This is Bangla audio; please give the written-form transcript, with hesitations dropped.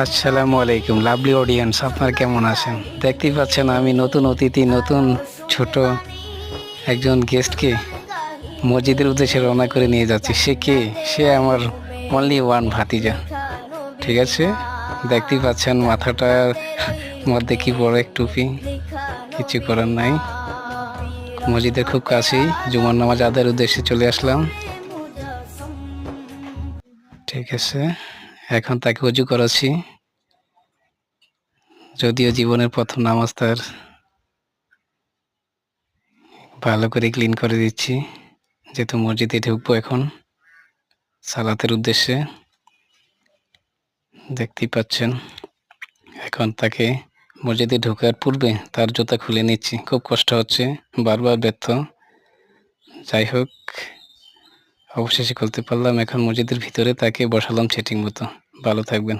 আসসালামু আলাইকুম লাভলি অডিয়েন্স, আপনারা কেমন আছেন? দেখতেই পাচ্ছেন আমি নতুন অতিথি, নতুন ছোট একজন গেস্টকে মসজিদের উদ্দেশ্যে রওনা করে নিয়ে যাচ্ছি। সে কে? সে আমার অনলি ওয়ান ভাতিজা। ঠিক আছে, দেখতেই পাচ্ছেন মাথাটার মধ্যে কি বড় এক টুপি। কিছু করার নাই, মসজিদের খুব কাছেই জুমার নামাজ আদায়ের উদ্দেশ্যে চলে আসলাম। ঠিক আছে, এখন তাকে ওযু করাচ্ছি, যদিও জীবনের প্রথম নামাজ তার। ভালো করে ক্লিন করে দিচ্ছি, যেহেতু মসজিদে ঢুকবো এখন সালাতের উদ্দেশ্যে। দেখতেই পাচ্ছেন এখন তাকে মসজিদে ঢোকার পূর্বে তার জুতা খুলে নিচ্ছি। খুব কষ্ট হচ্ছে, বারবার ব্যর্থ। যাই হোক, অবশেষে খুলতে পারলাম। এখন মসজিদের ভিতরে তাকে বসালাম সেটিং মতো। ভালো থাকবেন।